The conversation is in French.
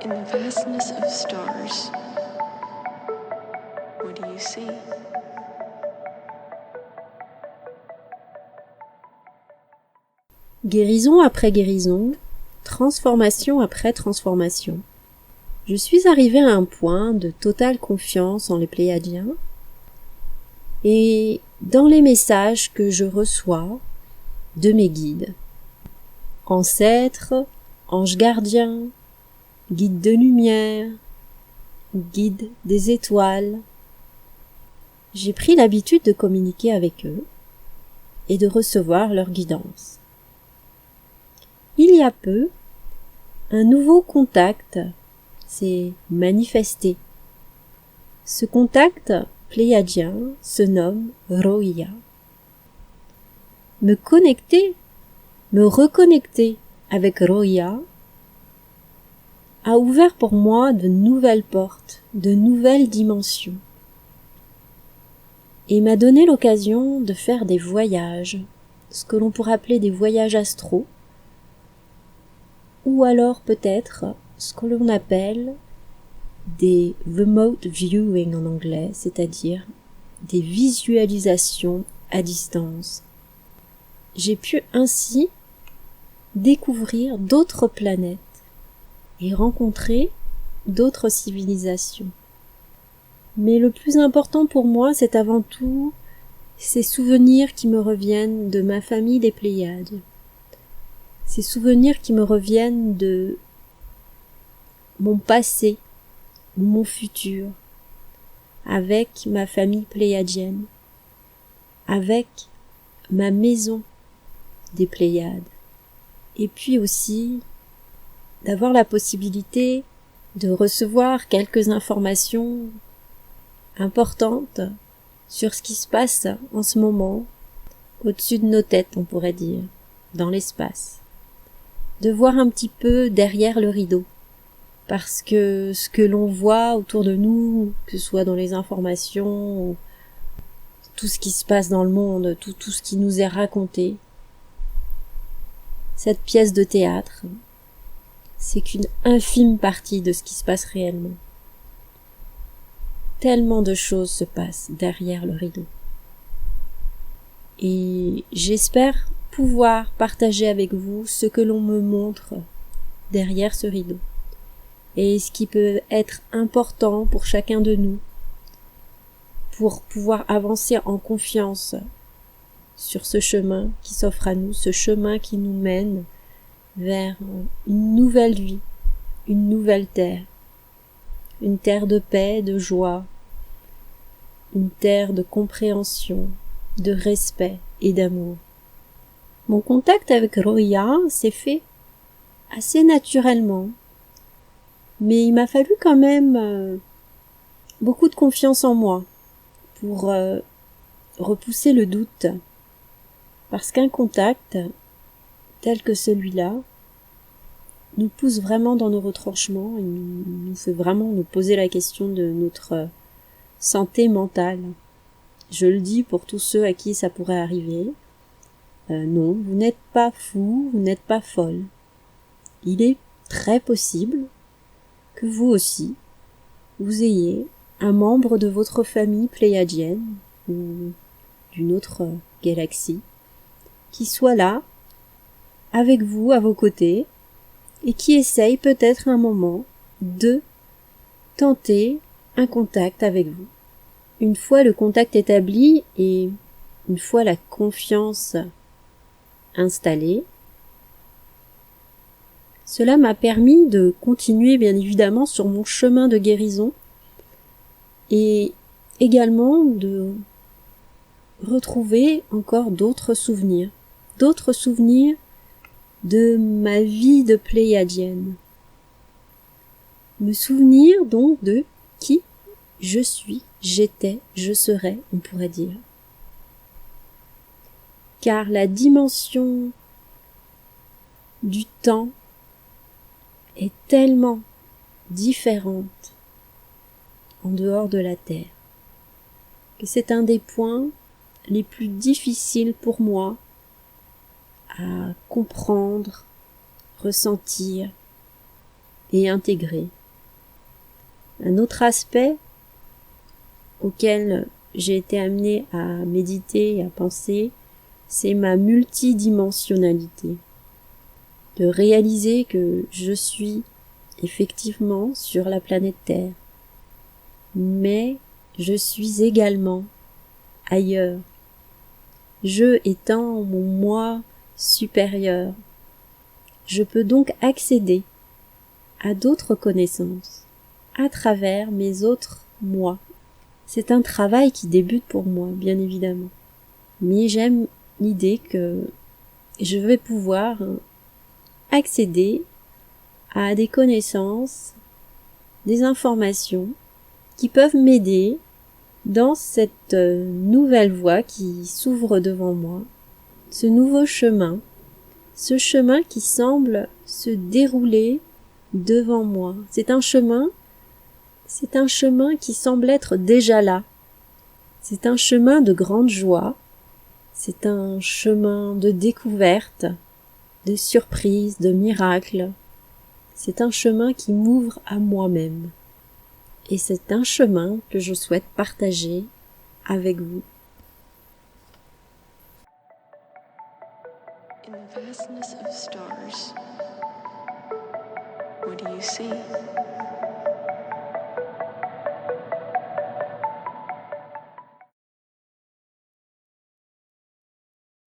In the vastness of stars, what do you see? Guérison après guérison, transformation après transformation. Je suis arrivée à un point de totale confiance en les Pléiadiens et dans les messages que je reçois de mes guides. Ancêtres, anges gardiens, guides de lumière, guides des étoiles. J'ai pris l'habitude de communiquer avec eux et de recevoir leur guidance. Il y a peu, un nouveau contact s'est manifesté. Ce contact pléiadien se nomme Roia. Me reconnecter avec Roia a ouvert pour moi de nouvelles portes, de nouvelles dimensions, et m'a donné l'occasion de faire des voyages, ce que l'on pourrait appeler des voyages astraux, ou alors peut-être ce que l'on appelle des remote viewing en anglais, c'est-à-dire des visualisations à distance. J'ai pu ainsi découvrir d'autres planètes et rencontrer d'autres civilisations. Mais le plus important pour moi, c'est avant tout ces souvenirs qui me reviennent de ma famille des Pléiades. Ces souvenirs qui me reviennent de mon passé ou mon futur, avec ma famille pléiadienne, avec ma maison des Pléiades, et puis aussi d'avoir la possibilité de recevoir quelques informations importantes sur ce qui se passe en ce moment au-dessus de nos têtes, on pourrait dire, dans l'espace. De voir un petit peu derrière le rideau, parce que ce que l'on voit autour de nous, que ce soit dans les informations, ou tout ce qui se passe dans le monde, tout ce qui nous est raconté, cette pièce de théâtre, c'est qu'une infime partie de ce qui se passe réellement. Tellement de choses se passent derrière le rideau. Et j'espère pouvoir partager avec vous ce que l'on me montre derrière ce rideau et ce qui peut être important pour chacun de nous pour pouvoir avancer en confiance sur ce chemin qui s'offre à nous, ce chemin qui nous mène vers une nouvelle vie, une nouvelle terre, une terre de paix, de joie, une terre de compréhension, de respect et d'amour. Mon contact avec Roia s'est fait assez naturellement, mais il m'a fallu quand même beaucoup de confiance en moi pour repousser le doute, parce qu'un contact tel que celui-là nous pousse vraiment dans nos retranchements et nous fait vraiment nous poser la question de notre santé mentale. Je le dis pour tous ceux à qui ça pourrait arriver. Non, vous n'êtes pas fou, vous n'êtes pas folle. Il est très possible que vous aussi, vous ayez un membre de votre famille pléiadienne ou d'une autre galaxie qui soit là, avec vous, à vos côtés, et qui essaye peut-être un moment de tenter un contact avec vous. Une fois le contact établi et une fois la confiance installée, cela m'a permis de continuer bien évidemment sur mon chemin de guérison et également de retrouver encore d'autres souvenirs de ma vie de pléiadienne. Me souvenir donc de qui je suis, j'étais, je serai, on pourrait dire. Car la dimension du temps est tellement différente en dehors de la Terre que c'est un des points les plus difficiles pour moi à comprendre, ressentir et intégrée. Un autre aspect auquel j'ai été amenée à méditer et à penser, c'est ma multidimensionnalité. De réaliser que je suis effectivement sur la planète Terre, mais je suis également ailleurs. Je étant mon moi supérieur, je peux donc accéder à d'autres connaissances à travers mes autres moi. C'est un travail qui débute pour moi, bien évidemment. Mais j'aime l'idée que je vais pouvoir accéder à des connaissances, des informations qui peuvent m'aider dans cette nouvelle voie qui s'ouvre devant moi, ce nouveau chemin, ce chemin qui semble se dérouler devant moi. C'est un chemin qui semble être déjà là. C'est un chemin de grande joie, c'est un chemin de découverte, de surprise, de miracle. C'est un chemin qui m'ouvre à moi-même. Et c'est un chemin que je souhaite partager avec vous. In the vastness of stars, what do you see?